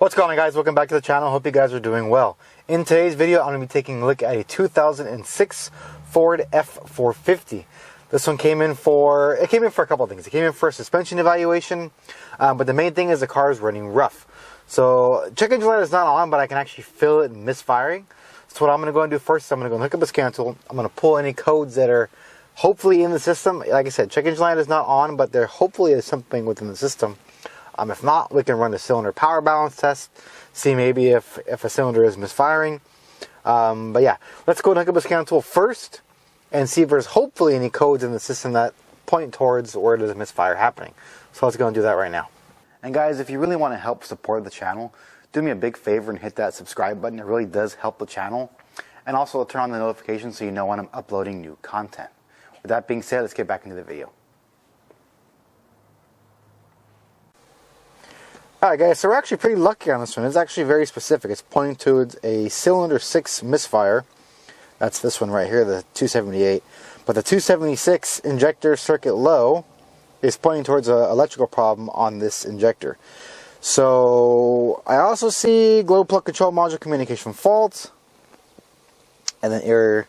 What's going on, guys? Welcome back to the channel. Hope you guys are doing well. In today's video, I'm going to be taking a look at a 2006 Ford F450. This one came in for a couple of things. It came in for a suspension evaluation, but the main thing is the car is running rough. So check engine light is not on, but I can actually feel it misfiring. So what I'm going to go and do first is I'm going to go and hook up a scan tool. I'm going to pull any codes that are hopefully in the system. Like I said, check engine light is not on, but there hopefully is something within the system. If not, we can run the cylinder power balance test, see maybe if a cylinder is misfiring. But yeah, let's go and hook up a scan tool first and see if there's hopefully any codes in the system that point towards where there's a misfire happening. So let's go and do that right now. And guys, if you really want to help support the channel, do me a big favor and hit that subscribe button. It really does help the channel. And also turn on the notifications so you know when I'm uploading new content. With that being said, let's get back into the video. Alright guys, so we're actually pretty lucky on this one. It's actually very specific. It's pointing towards a cylinder 6 misfire. That's this one right here, the 278. But the 276 injector circuit low is pointing towards an electrical problem on this injector. So I also see glow plug control module communication fault. And then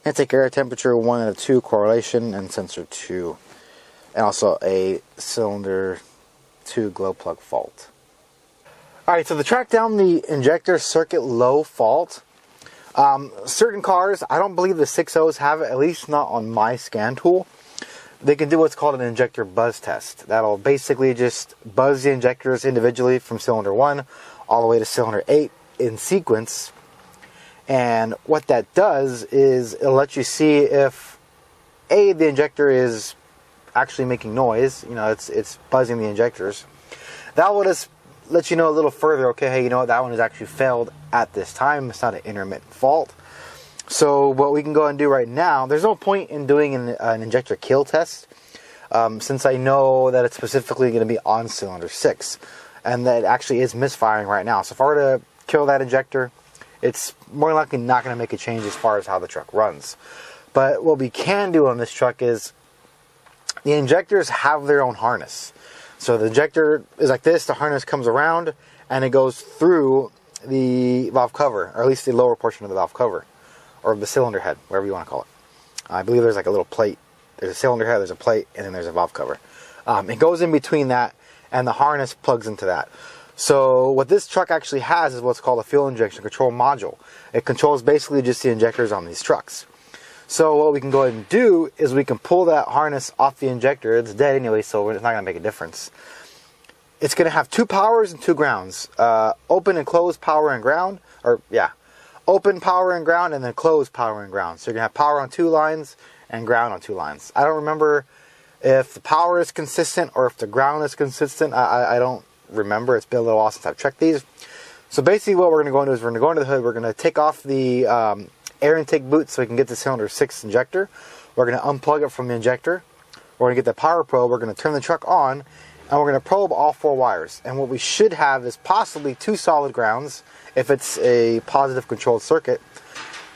intake air temperature 1 and a 2 correlation and sensor 2. And also a cylinder 2 glow plug fault. Alright, so to track down the injector circuit low fault, certain cars, I don't believe the 6.0s have it, at least not on my scan tool. They can do what's called an injector buzz test. That'll basically just buzz the injectors individually from cylinder 1 all the way to cylinder 8 in sequence. And what that does is it'll let you see if the injector is actually making noise, it's buzzing the injectors. That will just let you know a little further, okay, hey, that one has actually failed at this time. It's not an intermittent fault. So what we can go and do right now, there's no point in doing an injector kill test, since I know that it's specifically going to be on cylinder 6, and that it actually is misfiring right now. So if I were to kill that injector, it's more likely not going to make a change as far as how the truck runs. But what we can do on this truck is, the injectors have their own harness. So the injector is like this, the harness comes around, and it goes through the valve cover, or at least the lower portion of the valve cover, or the cylinder head, whatever you want to call it. I believe there's like a little plate. There's a cylinder head, there's a plate, and then there's a valve cover. It goes in between that, and the harness plugs into that. So what this truck actually has is what's called a fuel injection control module. It controls basically just the injectors on these trucks. So what we can go ahead and do is we can pull that harness off the injector. It's dead anyway, so it's not going to make a difference. It's going to have 2 powers and 2 grounds. Open and closed power and ground. Open power and ground, and then closed power and ground. So you're going to have power on 2 lines and ground on 2 lines. I don't remember if the power is consistent or if the ground is consistent. I don't remember. It's been a little while since I've checked these. So basically what we're going to go and do is we're going to go into the hood. We're going to take off the air intake boot so we can get the cylinder 6 injector. We're going to unplug it from the injector. We're going to get the power probe. We're going to turn the truck on, and we're going to probe all 4 wires. And what we should have is possibly 2 solid grounds if it's a positive controlled circuit.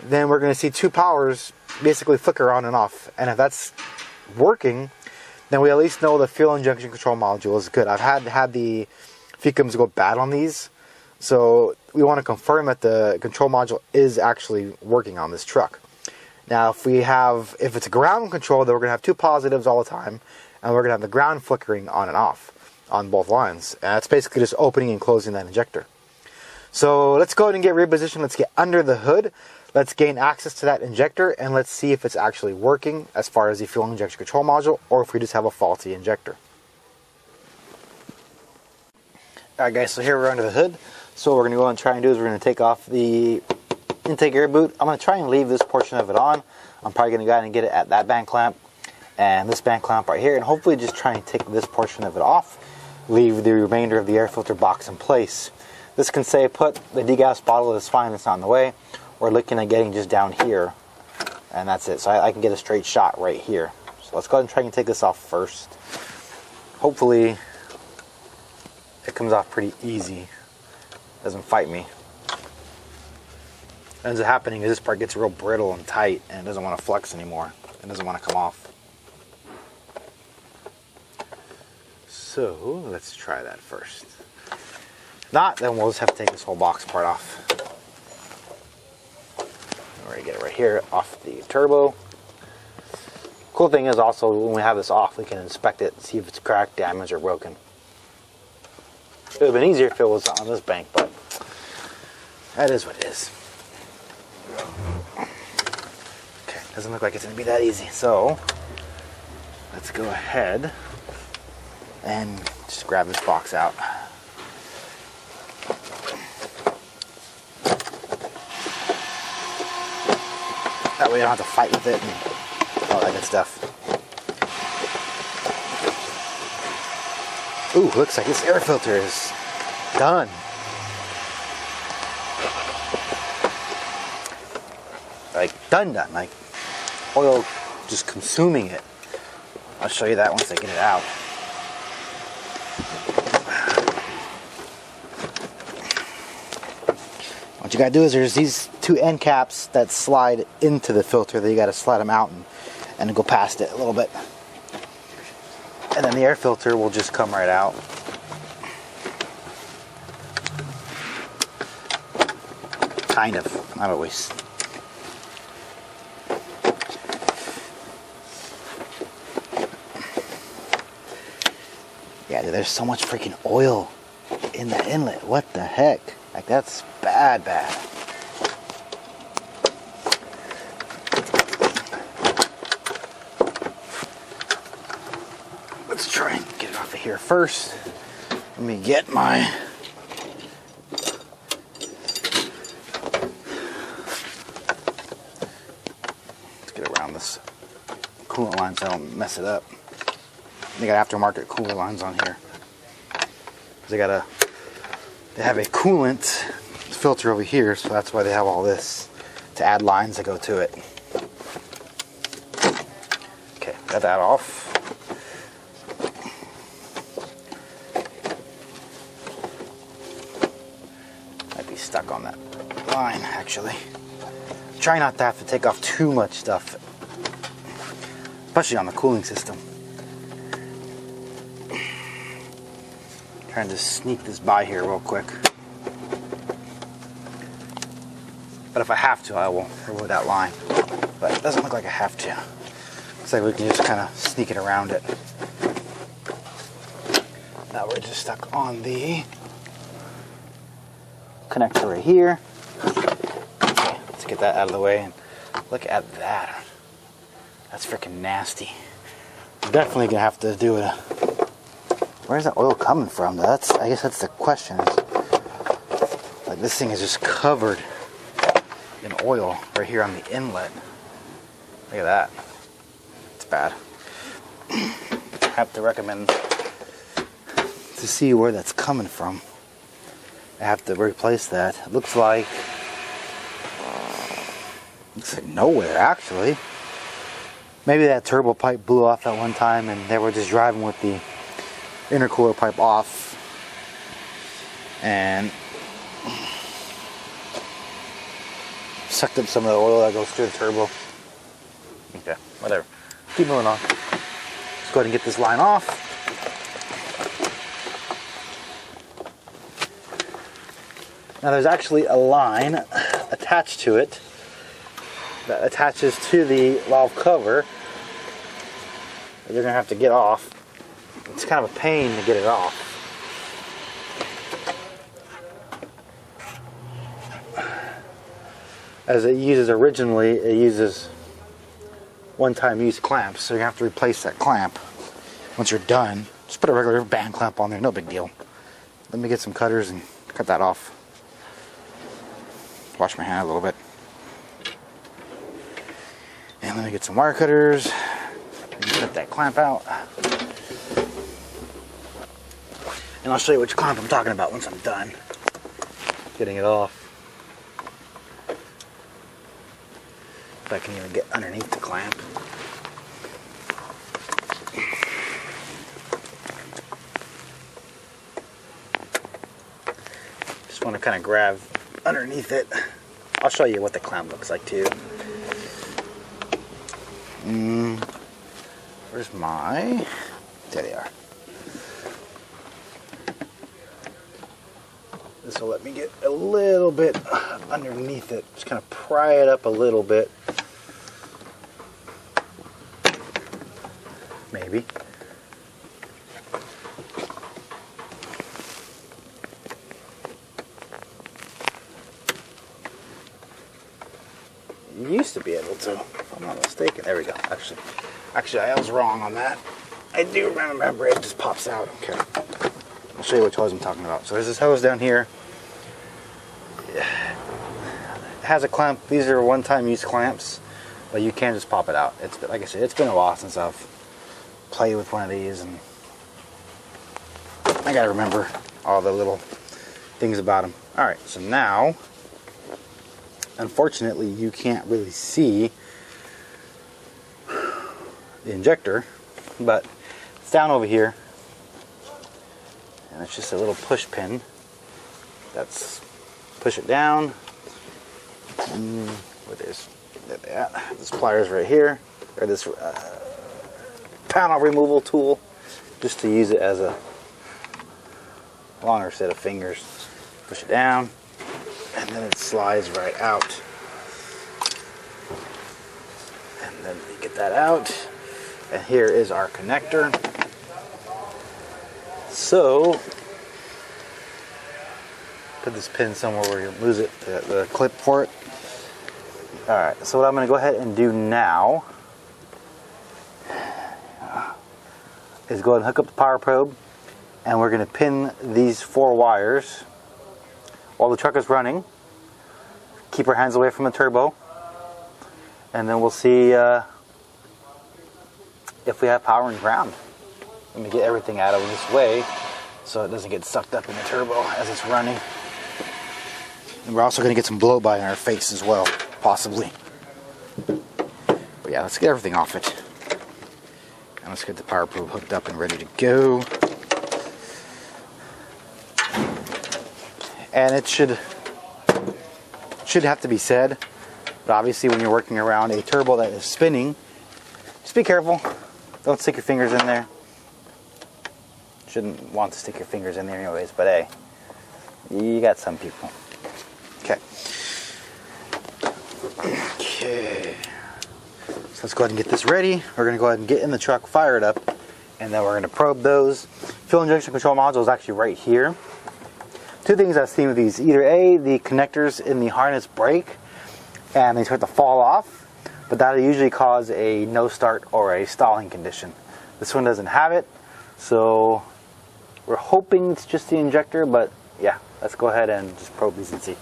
Then we're going to see 2 powers basically flicker on and off. And if that's working, then we at least know the fuel injection control module is good. I've had the FICMs go bad on these. So we want to confirm that the control module is actually working on this truck. Now if it's a ground control, then we're going to have 2 positives all the time, and we're going to have the ground flickering on and off on both lines. And that's basically just opening and closing that injector. So let's go ahead and get repositioned. Let's get under the hood. Let's gain access to that injector, and let's see if it's actually working as far as the fuel injection control module, or if we just have a faulty injector. Alright guys, so here we're under the hood. So what we're going to go and try and do is we're going to take off the intake air boot. I'm going to try and leave this portion of it on. I'm probably going to go ahead and get it at that band clamp and this band clamp right here, and hopefully just try and take this portion of it off. Leave the remainder of the air filter box in place. This can say put the degas bottle is fine, it's not in the way. We're looking at getting just down here, and that's it. So I can get a straight shot right here. So let's go ahead and try and take this off first. Hopefully it comes off pretty easy. Doesn't fight me. What ends up happening is this part gets real brittle and tight, and it doesn't want to flex anymore. It doesn't want to come off. So let's try that first. If not, then we'll just have to take this whole box part off. We're going to get it right here off the turbo. Cool thing is also when we have this off, we can inspect it, see if it's cracked, damaged, or broken. It would have been easier if it was on this bank, but that is what it is. Okay, doesn't look like it's going to be that easy. So let's go ahead and just grab this box out. That way you don't have to fight with it and all that good stuff. Ooh, looks like this air filter is done. Like done, like oil just consuming it. I'll show you that once I get it out. What you gotta do is there's these two end caps that slide into the filter that you gotta slide them out and go past it a little bit. And then the air filter will just come right out. Kind of, not always. Yeah, dude, there's so much freaking oil in that inlet. What the heck? Like, that's bad. Let's try and get it off of here first. Let me get my... Let's get around this coolant line so I don't mess it up. They got aftermarket coolant lines on here. They have a coolant filter over here, so that's why they have all this to add lines that go to it. Okay, got that off. Might be stuck on that line, actually. Try not to have to take off too much stuff, especially on the cooling system. Trying to sneak this by here real quick. But if I have to, I will remove that line. But it doesn't look like I have to. Looks like we can just kind of sneak it around it. Now we're just stuck on the connector right here. Okay, let's get that out of the way. And look at that. That's freaking nasty. I'm definitely gonna have to do it. Where's that oil coming from? I guess that's the question. Like, this thing is just covered in oil right here on the inlet. Look at that. It's bad. I have to recommend to see where that's coming from. I have to replace that. It looks like nowhere, actually. Maybe that turbo pipe blew off at one time and they were just driving with the intercooler pipe off and sucked up some of the oil that goes through the turbo. Okay, whatever. Keep moving on. Let's go ahead and get this line off. Now there's actually a line attached to it that attaches to the valve cover that you're going to have to get off. It's kind of a pain to get it off. As it uses originally, it uses one-time use clamps, so you have to replace that clamp once you're done. Just put a regular band clamp on there, no big deal. Let me get some cutters and cut that off. Wash my hand a little bit. And let me get some wire cutters and cut that clamp out. And I'll show you which clamp I'm talking about once I'm done getting it off. If I can even get underneath the clamp. Just want to kind of grab underneath it. I'll show you what the clamp looks like too. Where's my... There they are. This will let me get a little bit underneath it. Just kind of pry it up a little bit. Maybe. You used to be able to, if I'm not mistaken. There we go. Actually, I was wrong on that. I do remember it just pops out. Okay. I'll show you which hose I'm talking about. So there's this hose down here. It has a clamp. These are one-time use clamps, but you can just pop it out. It's, like I said, it's been a while since I've played with one of these, and I gotta remember all the little things about them. All right, so now, unfortunately, you can't really see the injector, but it's down over here, and it's just a little push pin. That's push it down. Where there's this pliers right here, or this panel removal tool, just to use it as a longer set of fingers. Push it down, and then it slides right out. And then you get that out, and here is our connector. So, put this pin somewhere where you lose it, the clip for it. Alright, so what I'm going to go ahead and do now is go ahead and hook up the power probe, and we're going to pin these 4 wires while the truck is running. Keep our hands away from the turbo, and then we'll see if we have power and ground. Let me get everything out of this way so it doesn't get sucked up in the turbo as it's running. And we're also going to get some blow-by in our face as well, possibly. But yeah, let's get everything off it. And let's get the power probe hooked up and ready to go. And it should have to be said, but obviously when you're working around a turbo that is spinning, just be careful. Don't stick your fingers in there. Shouldn't want to stick your fingers in there anyways, but hey, you got some people. Okay. Okay. So let's go ahead and get this ready. We're going to go ahead and get in the truck, fire it up, and then we're going to probe those. Fuel injection control module is actually right here. 2 things I've seen with these. Either A, the connectors in the harness break and they start to fall off, but that'll usually cause a no start or a stalling condition. This one doesn't have it, so we're hoping it's just the injector, but yeah, let's go ahead and just probe these and see.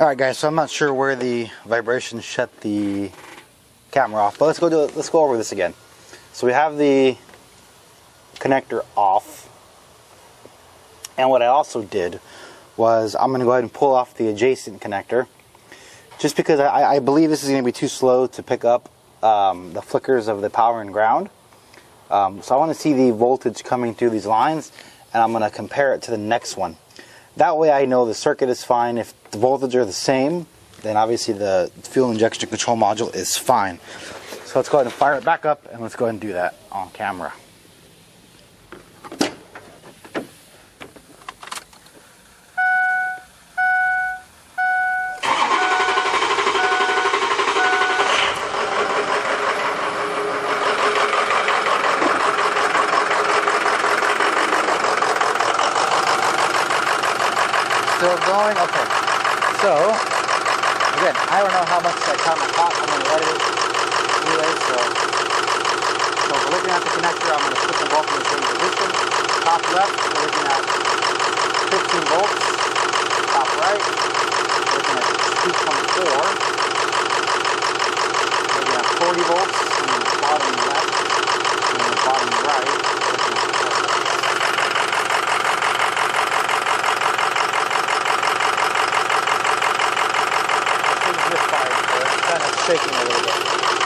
Alright guys, so I'm not sure where the vibration shut the camera off, but let's go over this again. So we have the connector off, and what I also did was I'm going to go ahead and pull off the adjacent connector, just because I believe this is going to be too slow to pick up the flickers of the power and ground. So I want to see the voltage coming through these lines, and I'm going to compare it to the next one. That way I know the circuit is fine. If the voltage are the same, then obviously the fuel injection control module is fine. So let's go ahead and fire it back up, and let's go ahead and do that on camera. Still going? Okay. So, again, I don't know how much that camera caught. I'm going to edit it anyway, so we're looking at the connector. I'm going to put them both in the same position. Top left, we're looking at 15 volts. Top right, we're looking at 2.4. We're looking at 40 volts. And then the bottom left, and then the bottom right, we're looking at 4 volts. Misfire, so it's kind of shaking a little bit.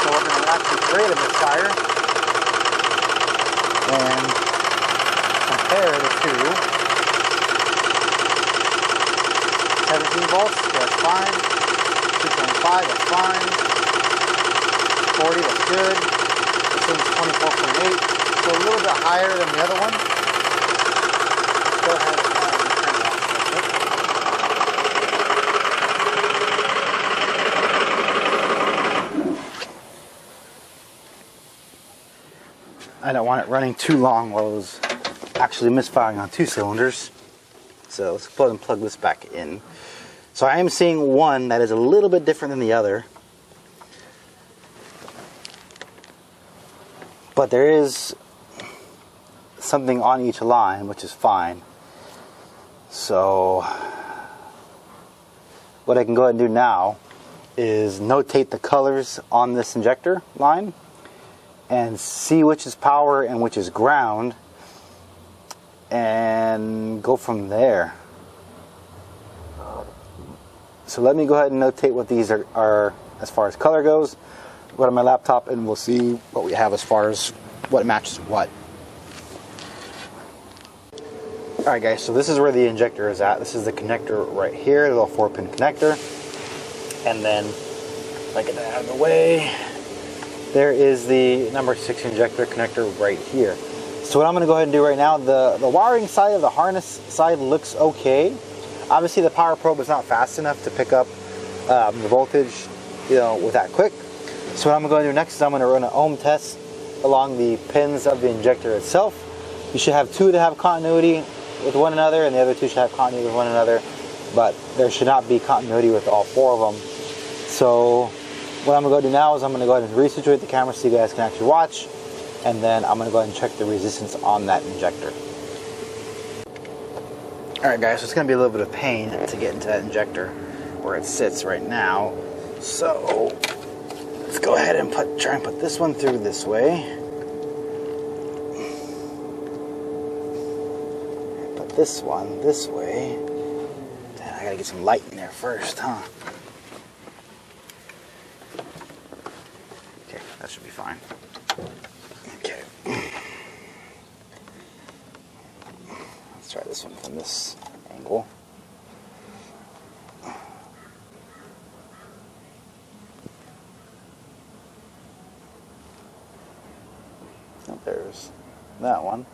So we're going to actually create a misfire and compare the two. 17 volts, that's fine. 2.5, that's fine. 40, that's good. This one's 24.8, so a little bit higher than the other one. Let's go ahead and turn it off. I don't want it running too long while it was actually misfiring on 2 cylinders. So let's go ahead and plug this back in. So I am seeing one that is a little bit different than the other. But there is something on each line, which is fine. So what I can go ahead and do now is notate the colors on this injector line and see which is power and which is ground, and go from there. So let me go ahead and notate what these are as far as color goes. Go to my laptop and we'll see what we have as far as what matches what. Alright guys, so this is where the injector is at. This is the connector right here, the little 4-pin connector. And then, if I get that out of the way, there is the number 6 injector connector right here. So what I'm going to go ahead and do right now, the wiring side of the harness side looks okay. Obviously the power probe is not fast enough to pick up the voltage, with that quick. So what I'm going to go ahead and do next is I'm going to run an ohm test along the pins of the injector itself. You should have 2 that have continuity with one another, and the other 2 should have continuity with one another, but there should not be continuity with all 4 of them. So what I'm going to go do now is I'm going to go ahead and resituate the camera so you guys can actually watch, and then I'm going to go ahead and check the resistance on that injector. Alright guys, so it's going to be a little bit of pain to get into that injector where it sits right now. So let's go ahead and try and put this one through this way. Put this one this way. Then I gotta get some light in there first, huh? Okay, that should be fine. Okay. Let's try this one from this angle. Oh, there's that one.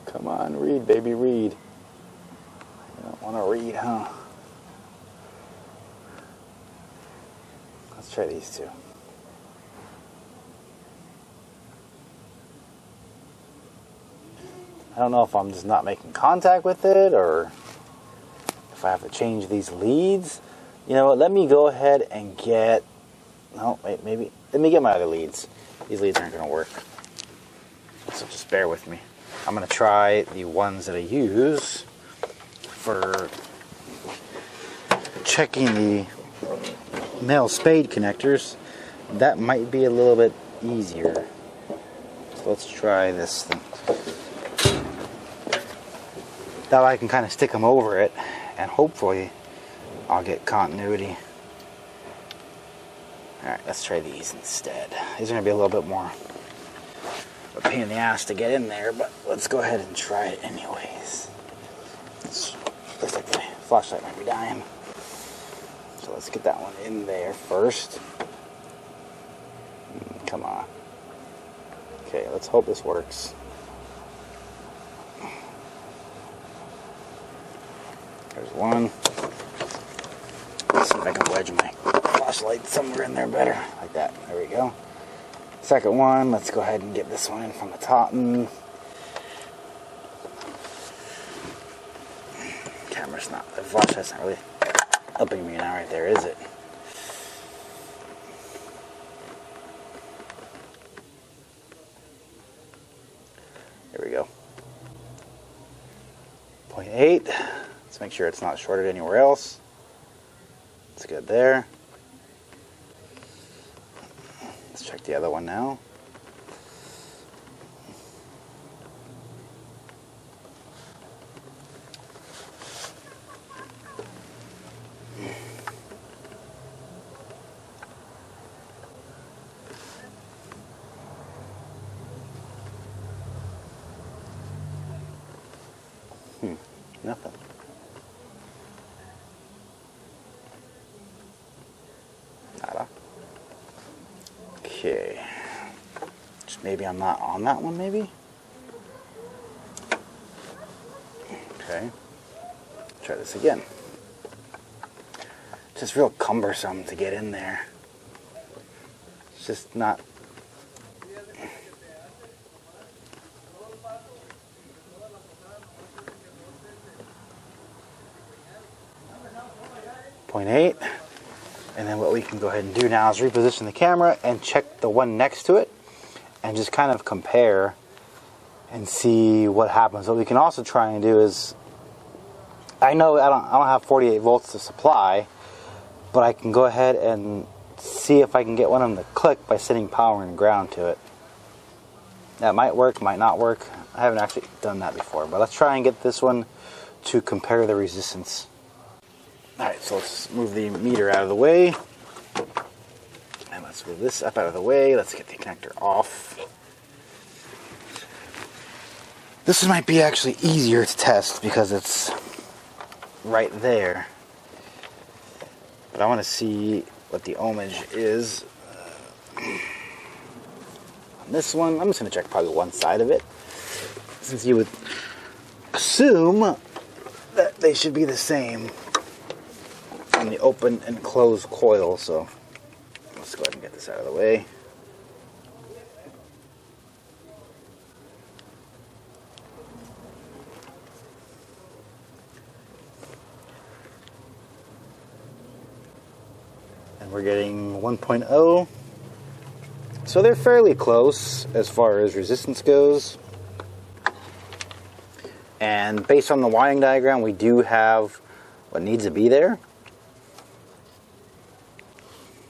Come on, read, baby, read. You don't want to read, huh? Let's try these 2. I don't know if I'm just not making contact with it, or if I have to change these leads. You know what, let me go ahead and get... No, wait, maybe... Let me get my other leads. These leads aren't going to work. So just bear with me. I'm going to try the ones that I use for checking the male spade connectors. That might be a little bit easier. So let's try this thing. That way I can kind of stick them over it, and hopefully I'll get continuity. Alright, let's try these instead. These are going to be a little bit more a pain in the ass to get in there, but let's go ahead and try it anyways. Looks like the flashlight might be dying. So let's get that one in there first. Come on. Okay, let's hope this works. There's one. Let's see if I can wedge my flashlight somewhere in there better. Like that. There we go. Second one, let's go ahead and get this one in from the top. Camera's not, the flashlight's not really helping me now right there, is it? There we go. 0.8. Let's make sure it's not shorted anywhere else. It's good there. Let's check the other one now. Nothing. Nada. Okay. Just maybe I'm not on that one, maybe? Okay. Try this again. just real cumbersome to get in there. It's just not. .8, and then what we can go ahead and do now is reposition the camera and check the one next to it and just kind of compare and see what happens. What we can also try and do is, I know I don't have 48 volts to supply, but I can go ahead and see if I can get one of them to click by sending power and ground to it. That might work, might not work. I haven't actually done that before, but let's try and get this one to compare the resistance. Alright, so let's move the meter out of the way. And let's move this up out of the way. Let's get the connector off. This might be actually easier to test because it's right there. But I want to see what the ohmage is. On this one, I'm just going to check probably one side of it, since you would assume that they should be the same on the open and closed coil. So let's go ahead and get this out of the way. And we're getting 1.0. So they're fairly close as far as resistance goes. And based on the wiring diagram, we do have what needs to be there.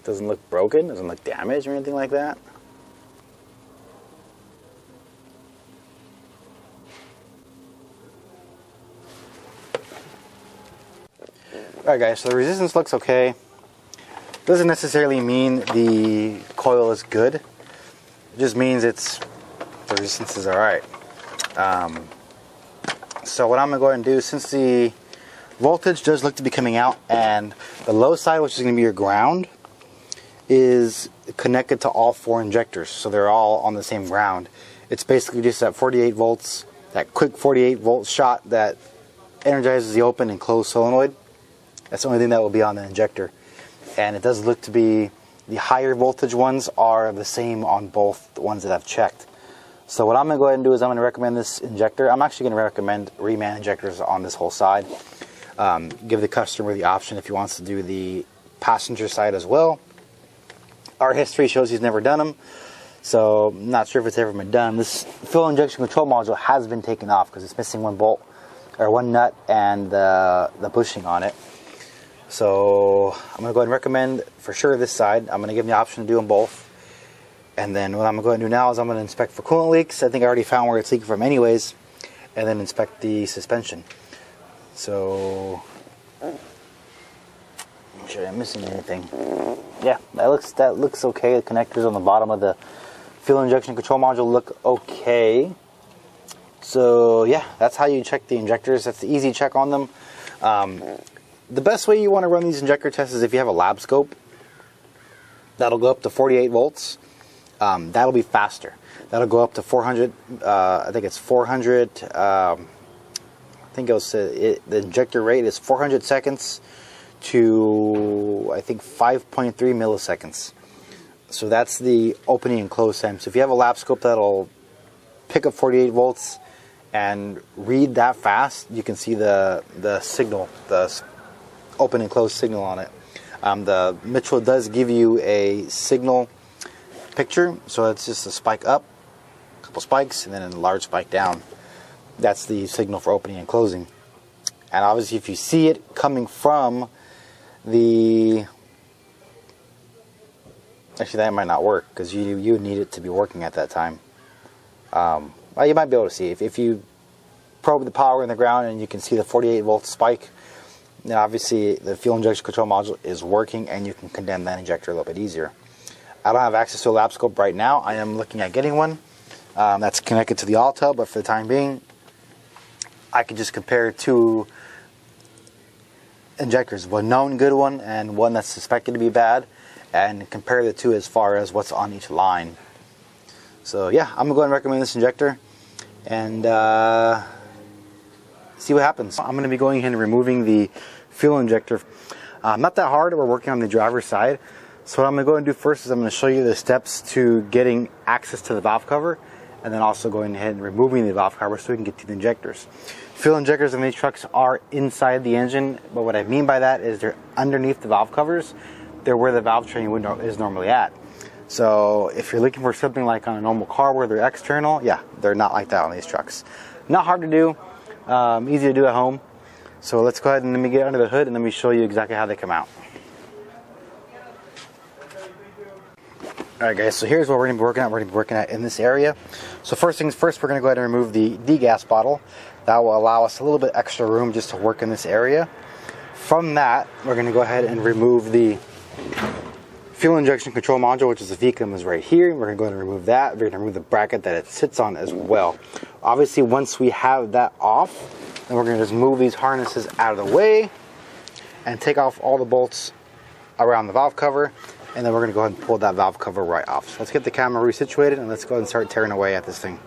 Doesn't look broken, doesn't look damaged or anything like that. Alright guys, so the resistance looks okay. Doesn't necessarily mean the coil is good. It just means the resistance is alright. So what I'm going to go ahead and do, since the voltage does look to be coming out and the low side, which is going to be your ground, is connected to all 4 injectors, so they're all on the same ground. It's basically just that 48 volts, that quick 48 volt shot that energizes the open and closed solenoid. That's the only thing that will be on the injector. And it does look to be the higher voltage ones are the same on both the ones that I've checked. So what I'm going to go ahead and do is I'm going to recommend this injector. I'm actually going to recommend reman injectors on this whole side. Give the customer the option if he wants to do the passenger side as well. Our history shows he's never done them, so I'm not sure if it's ever been done. This fuel injection control module has been taken off because it's missing one bolt, or one nut, and the bushing on it. So I'm going to go ahead and recommend for sure this side. I'm going to give him the option to do them both. And then what I'm going to go ahead and do now is I'm going to inspect for coolant leaks. I think I already found where it's leaking from anyways. And then inspect the suspension. So, make sure I'm missing anything. Yeah, that looks okay. The connectors on the bottom of the fuel injection control module look okay. So yeah, that's how you check the injectors. That's the easy check on them. The best way you want to run these injector tests is if you have a lab scope. That'll go up to 48 volts. That'll be faster. That'll go up to 400. I think it's 400. I think it was the injector rate is 400 seconds to I think 5.3 milliseconds. So that's the opening and close time. So if you have a lap scope that'll pick up 48 volts and read that fast, you can see the signal, the open and close signal on it. The Mitchell does give you a signal picture, so it's just a spike up, a couple spikes, and then a large spike down. That's the signal for opening and closing. And obviously if you see it coming from the... Actually, that might not work, because you would need it to be working at that time. Well, you might be able to see. If you probe the power in the ground and you can see the 48 volt spike, then obviously the fuel injection control module is working and you can condemn that injector a little bit easier. I don't have access to a lab scope right now. I am looking at getting one that's connected to the Alta, but for the time being, I could just compare two injectors, one known good one and one that's suspected to be bad, and compare the two as far as what's on each line. So yeah, I'm going to go ahead and recommend this injector and see what happens. I'm going to be going ahead and removing the fuel injector. Not that hard. We're working on the driver's side. So what I'm going to go and do first is I'm going to show you the steps to getting access to the valve cover, and then also going ahead and removing the valve cover so we can get to the injectors. Fuel injectors in these trucks are inside the engine, but what I mean by that is they're underneath the valve covers. They're where the valve train window is normally at. So if you're looking for something like on a normal car where they're external, yeah, they're not like that on these trucks. Not hard to do, easy to do at home. So let's go ahead and let me get under the hood and let me show you exactly how they come out. Alright guys, so here's what we're going to be working at. We're going to be working at in this area. So first things first, we're going to go ahead and remove the degas bottle. That will allow us a little bit extra room just to work in this area. From that, we're going to go ahead and remove the fuel injection control module, which is the FICM, is right here. We're going to go ahead and remove that. We're going to remove the bracket that it sits on as well. Obviously, once we have that off, then we're going to just move these harnesses out of the way and take off all the bolts around the valve cover. And then we're going to go ahead and pull that valve cover right off. So let's get the camera resituated and let's go ahead and start tearing away at this thing.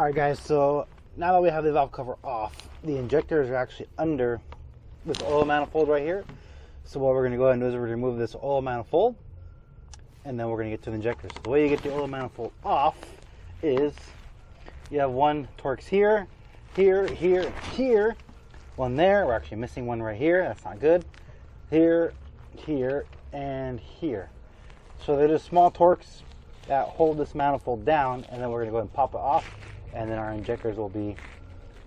Alright guys, so now that we have the valve cover off, the injectors are actually under this oil manifold right here. So what we're going to go ahead and do is we're going to remove this oil manifold, and then we're going to get to the injectors. The way you get the oil manifold off is you have one Torx here, here, here, here, one there. We're actually missing one right here. That's not good. Here, here, and here. So they're just small Torx that hold this manifold down, and then we're going to go ahead and pop it off, and then our injectors will be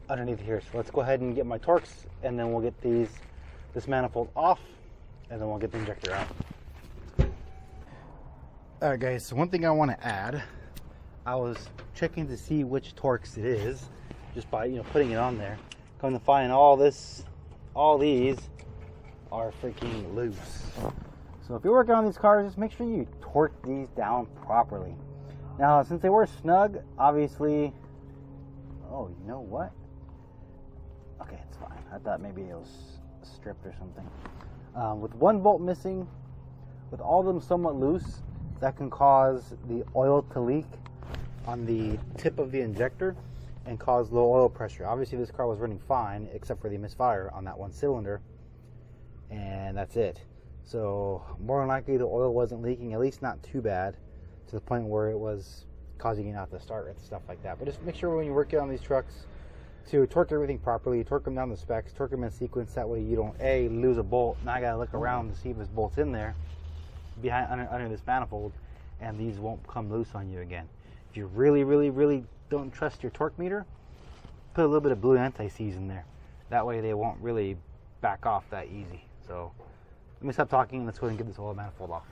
underneath here. So let's go ahead and get my Torx, and then we'll get this manifold off, and then we'll get the injector out. Alright guys, so one thing I want to add, I was checking to see which Torx it is just by putting it on there. Come to find all these are freaking loose. So if you're working on these cars, just make sure you torque these down properly. Now, since they were snug, obviously, oh, you know what? Okay, it's fine. I thought maybe it was stripped or something. With one bolt missing, with all of them somewhat loose, that can cause the oil to leak on the tip of the injector and cause low oil pressure. Obviously, this car was running fine, except for the misfire on that one cylinder, and that's it. So more than likely the oil wasn't leaking, at least not too bad, to the point where it was causing you not to start and stuff like that. But just make sure when you're working on these trucks to torque everything properly, torque them down the specs, torque them in sequence. That way you don't lose a bolt. Now I gotta look around to see if this bolt's in there under this manifold, and these won't come loose on you again. If you really don't trust your torque meter, put a little bit of blue anti-seize in there. That way they won't really back off that easy. So let me stop talking and let's go ahead and get this oil manifold off.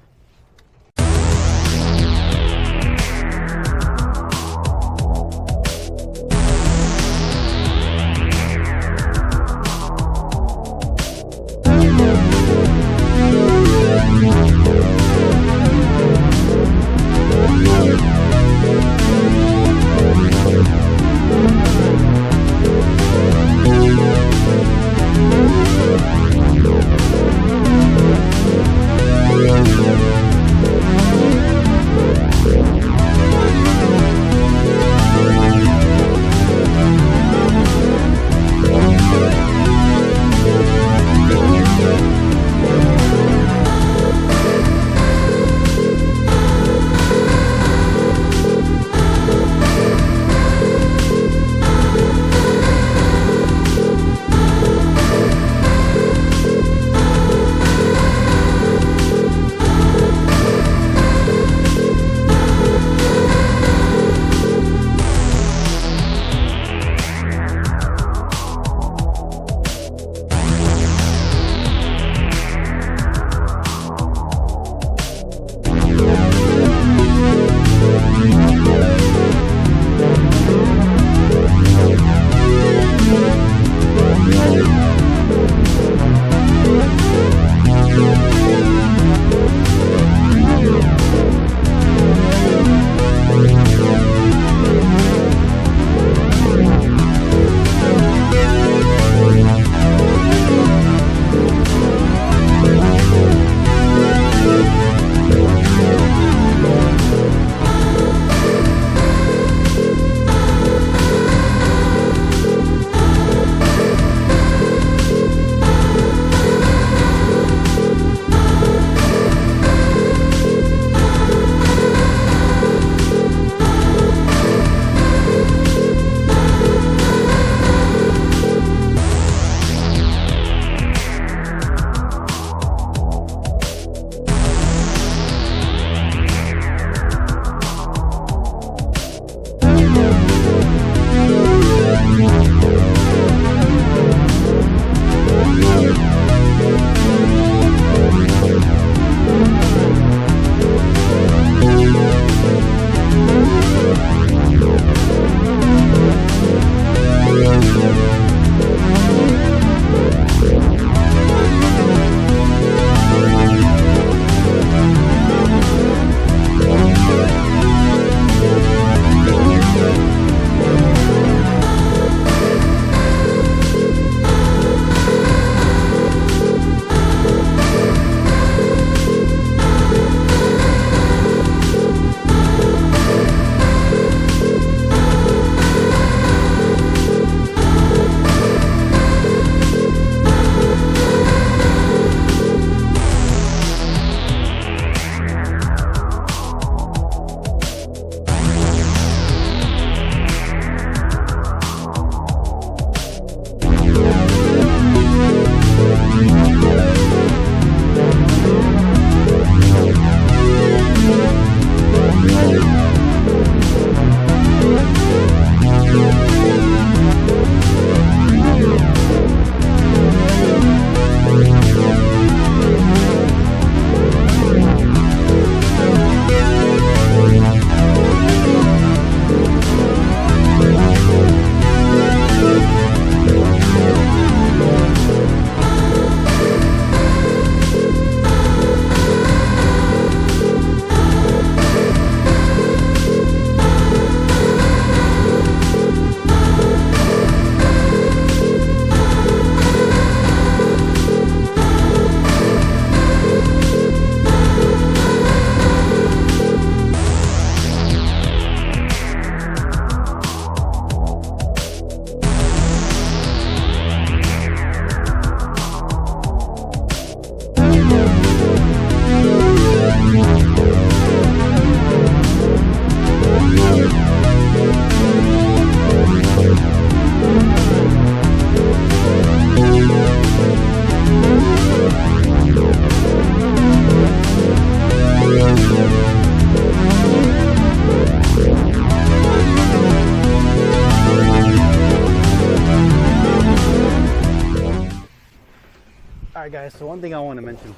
guys, so one thing I want to mention.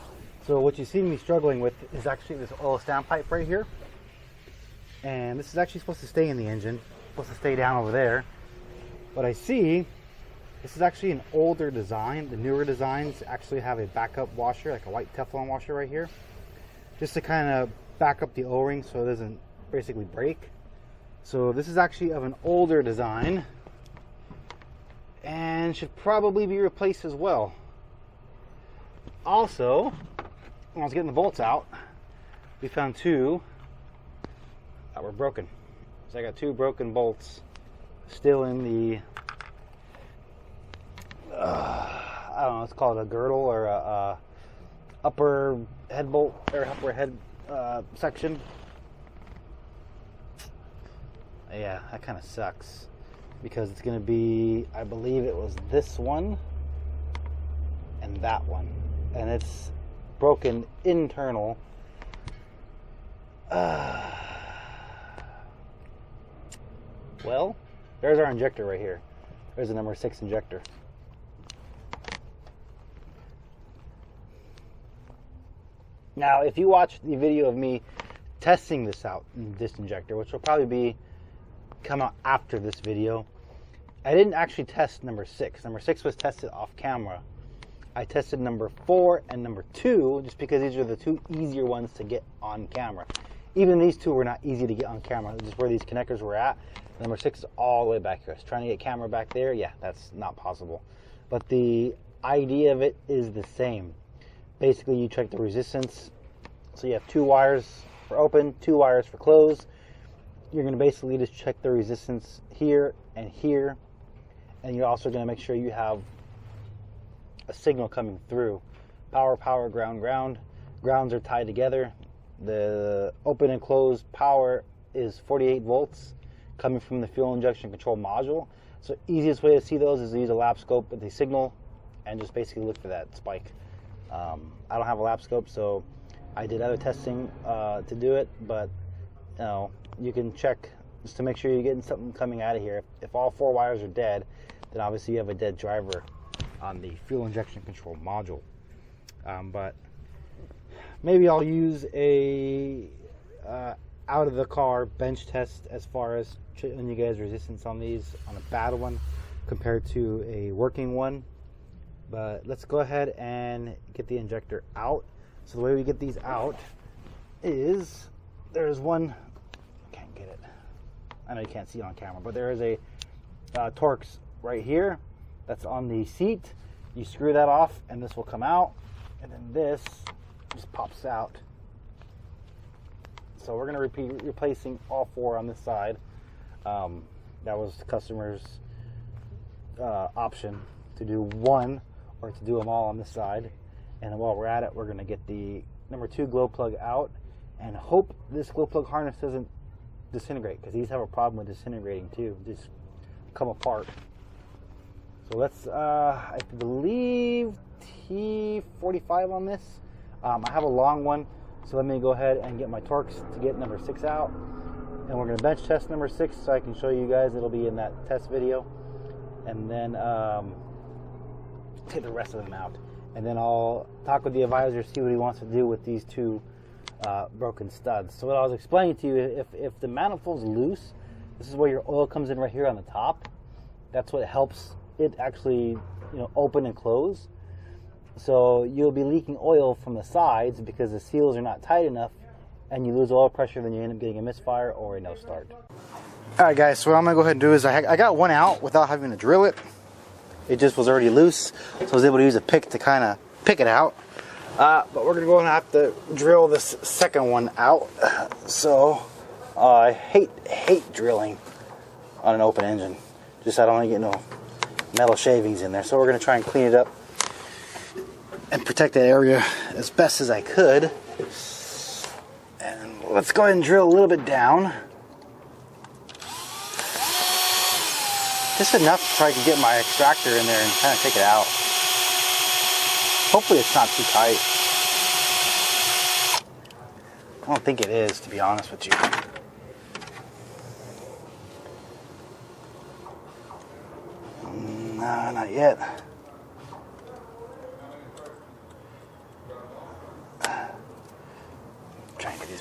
So what you see me struggling with is actually this oil standpipe right here. And this is actually supposed to stay in the engine, supposed to stay down over there. But I see this is actually an older design. The newer designs actually have a backup washer, like a white Teflon washer right here, just to kind of back up the O-ring so it doesn't basically break. So this is actually of an older design and should probably be replaced as well. Also, when I was getting the bolts out, we found two that were broken. So I got two broken bolts still in the I don't know, it's called a girdle or a upper head bolt or upper head section. Yeah, that kind of sucks because it's going to be, I believe it was this one and that one, and it's broken internal. Well, there's our injector right here. There's the number 6 injector. Now, if you watch the video of me testing this out, this injector, which will probably come out after this video, I didn't actually test number 6. Number 6 was tested off camera. I tested number 4 and number 2 just because these are the two easier ones to get on camera. Even these two were not easy to get on camera, just where these connectors were at. Number 6 is all the way back here. So trying to get camera back there, yeah, that's not possible. But the idea of it is the same. Basically, you check the resistance. So you have 2 wires for open, 2 wires for close. You're going to basically just check the resistance here and here. And you're also going to make sure you have a signal coming through. Power, power, ground, ground. Grounds are tied together. The open and closed power is 48 volts coming from the fuel injection control module. So easiest way to see those is to use a lap scope with the signal and just basically look for that spike. I don't have a lap scope, so I did other testing to do it, but you know, you can check just to make sure you're getting something coming out of here. If all 4 wires are dead, then obviously you have a dead driver on the fuel injection control module. But maybe I'll use a out of the car bench test as far as showing you guys resistance on these on a bad one compared to a working one. But let's go ahead and get the injector out. So the way we get these out is there's one, I can't get it, I know you can't see it on camera, but there is a Torx right here that's on the seat. You screw that off and this will come out, and then this just pops out. So we're going to be replacing all 4 on this side. That was the customer's option to do one or to do them all on this side. And while we're at it, we're going to get the number 2 glow plug out and hope this glow plug harness doesn't disintegrate, because these have a problem with disintegrating too, just come apart. So let's, I believe T45 on this. I have a long one, so let me go ahead and get my Torx to get number 6 out. And we're going to bench test number 6 so I can show you guys. It'll be in that test video. And then take the rest of them out. And then I'll talk with the advisor, see what he wants to do with these 2 broken studs. So what I was explaining to you, if the manifold's loose, this is where your oil comes in right here on the top. That's what helps it actually, open and close. So you'll be leaking oil from the sides because the seals are not tight enough, and you lose oil pressure, then you end up getting a misfire or a no start. Alright guys, so what I'm going to go ahead and do is I got one out without having to drill it. It just was already loose, so I was able to use a pick to kind of pick it out. But we're going to go and have to drill this second one out. So I hate drilling on an open engine. Just I don't want to get no metal shavings in there. So we're going to try and clean it up and protect that area as best as I could. And let's go ahead and drill a little bit down. Just enough so I can get my extractor in there and kind of take it out. Hopefully it's not too tight. I don't think it is, to be honest with you. No, not yet.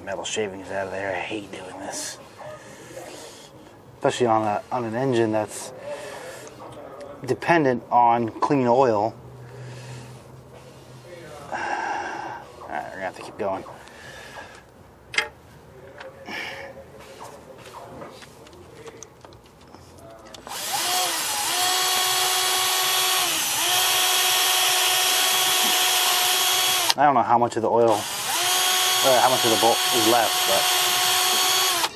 metal shavings out of there. I hate doing this, especially on an engine that's dependent on clean oil. Alright, we're gonna have to keep going. I don't know how much of the oil, or how much of the bolt is left, but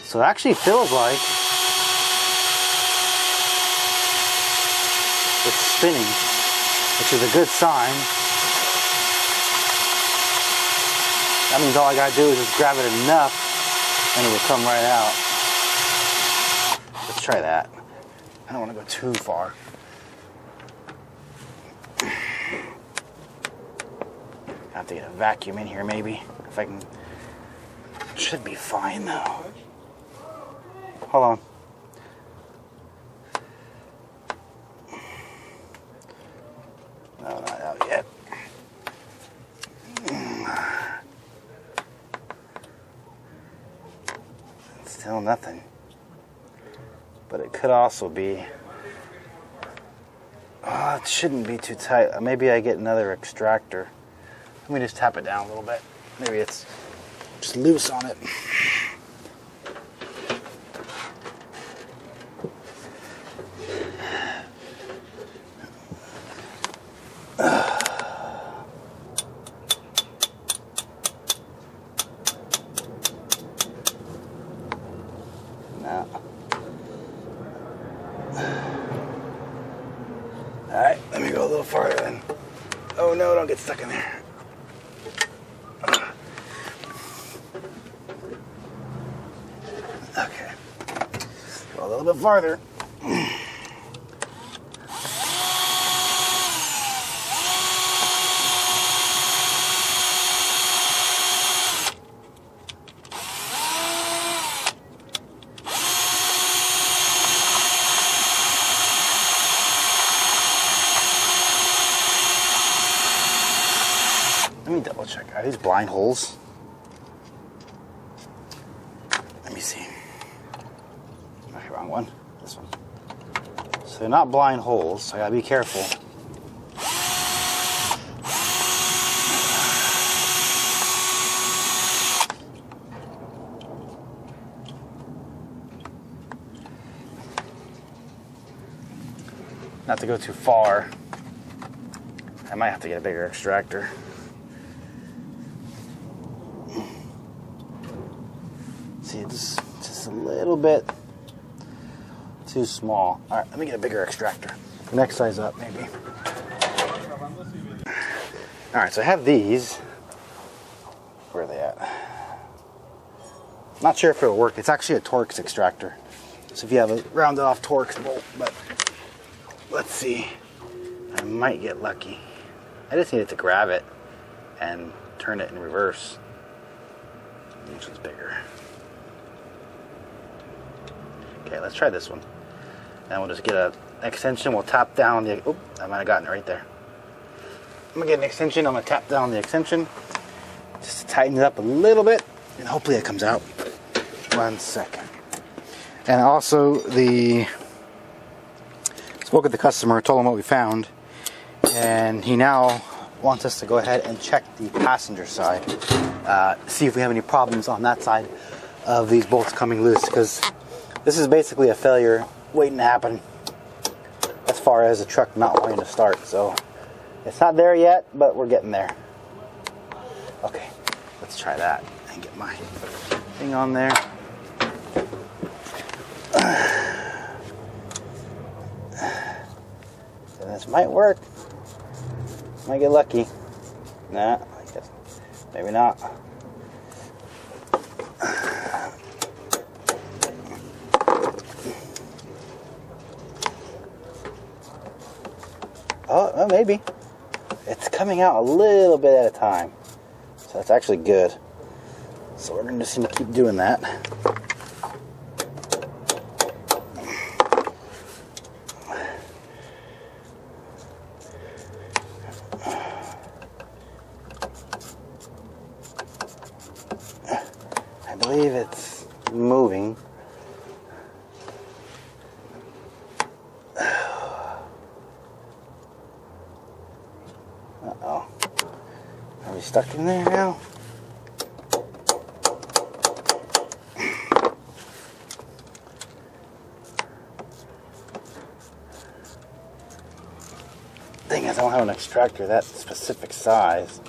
so it actually feels like it's spinning, which is a good sign. That means all I gotta do is just grab it enough and it will come right out. Let's try that. I don't want to go too far. I have to get a vacuum in here maybe, if I can. It should be fine though. Hold on. No, not out yet. Still nothing. But it could also be, oh, it shouldn't be too tight. Maybe I get another extractor. Let me just tap it down a little bit. Maybe it's just loose on it. No. Alright, let me go a little farther then. Oh no, don't get stuck in there. Okay. Go a little bit farther. Let me double check. Are these blind holes? Let me see. Okay, wrong one. This one. So they're not blind holes, so I gotta be careful. Not to go too far. I might have to get a bigger extractor. See, it's just a little bit too small. All right, let me get a bigger extractor. The next size up, maybe. All right, so I have these. Where are they at? Not sure if it'll work. It's actually a Torx extractor. So if you have a rounded off Torx bolt, but let's see. I might get lucky. I just needed to grab it and turn it in reverse. Which one's bigger? Okay, let's try this one. And we'll just get an extension. We'll tap down the... Oh, I might have gotten it right there. I'm going to get an extension. I'm going to tap down the extension just to tighten it up a little bit. And hopefully it comes out. 1 second. And also spoke with the customer, told him what we found. And he now wants us to go ahead and check the passenger side. See if we have any problems on that side of these bolts coming loose. Because this is basically a failure waiting to happen as far as the truck not wanting to start. So it's not there yet, but we're getting there. Okay, let's try that and get my thing on there. And this might work. Might get lucky. Nah, I guess maybe not. Oh, well, maybe. It's coming out a little bit at a time. So that's actually good. So we're going to just need to keep doing that. moving. Uh-oh. Are we stuck in there now? Thing is, I don't have an extractor that specific size.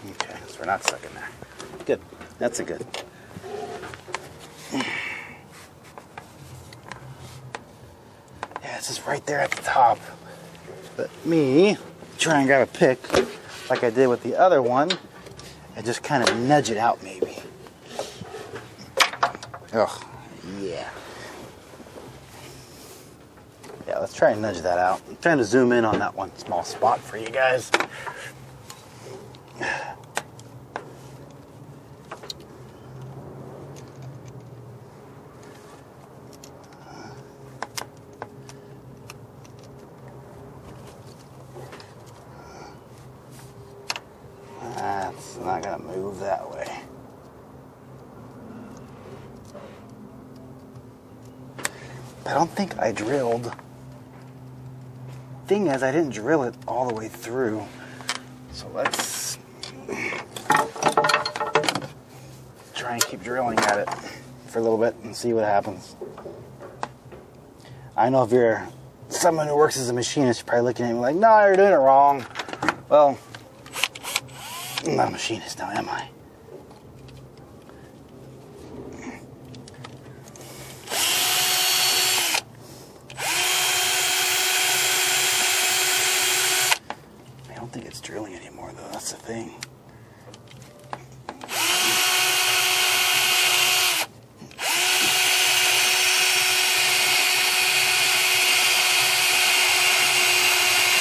Okay, so we're not stuck in there. Good. That's a good. Yeah, it's just right there at the top. Let me try and grab a pick like I did with the other one and just kind of nudge it out maybe. Oh, yeah. Yeah, let's try and nudge that out. I'm trying to zoom in on that one small spot for you guys. That's not gonna move that way. I don't think I drilled. Thing is, I didn't drill it all the way through. So let's try and keep drilling at it for a little bit and see what happens. I know if you're someone who works as a machinist, you're probably looking at me like, no, you're doing it wrong. Well, I'm not a machinist now, am I? I don't think it's drilling anymore, though. That's the thing.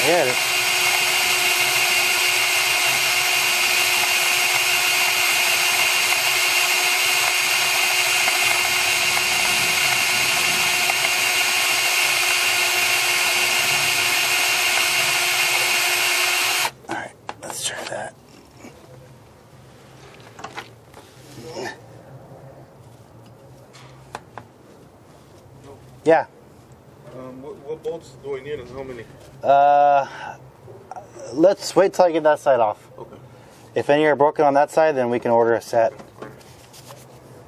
I got it. Yeah. What bolts do I need and how many? Let's wait till I get that side off. Okay. If any are broken on that side, then we can order a set.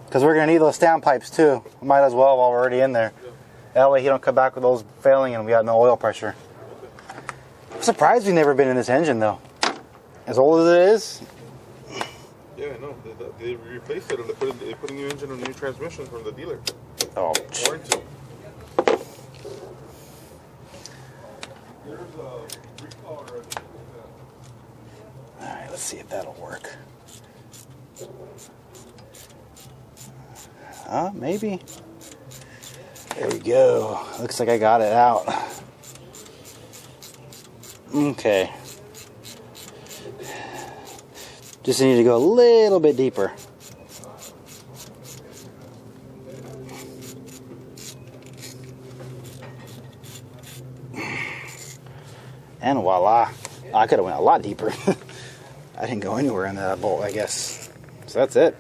Because we're going to need those standpipes too. Might as well while we're already in there. Yeah. That way he don't come back with those failing and we got no oil pressure. Okay. I'm surprised we've never been in this engine though. As old as it is. Yeah, I know. They replaced it and they put a new engine and a new transmission from the dealer. Oh. Warranty. Alright, let's see if that'll work. Maybe. There we go. Looks like I got it out. Okay. Just need to go a little bit deeper. And voila. I could have went a lot deeper. I didn't go anywhere in that bolt, I guess. So that's it.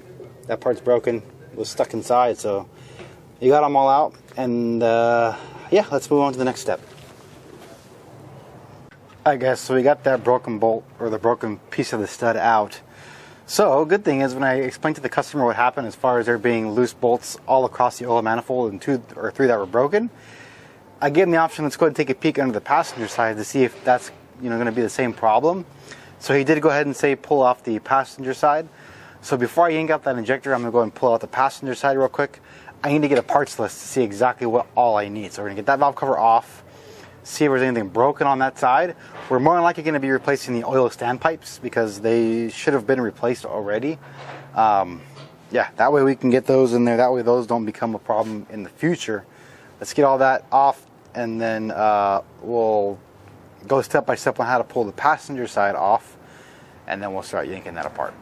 That part's broken. It was stuck inside, so you got them all out. And yeah, let's move on to the next step. I guess, so we got that broken bolt, or the broken piece of the stud out. So, good thing is when I explained to the customer what happened as far as there being loose bolts all across the oil manifold and 2 or 3 that were broken, I gave him the option, let's go ahead and take a peek under the passenger side to see if that's going to be the same problem. So he did go ahead and say pull off the passenger side. So before I yank out that injector, I'm going to go ahead and pull out the passenger side real quick. I need to get a parts list to see exactly what all I need. So we're going to get that valve cover off, see if there's anything broken on that side. We're more than likely going to be replacing the oil standpipes because they should have been replaced already. Yeah, that way we can get those in there. That way those don't become a problem in the future. Let's get all that off, and then we'll go step by step on how to pull the passenger side off, and then we'll start yanking that apart.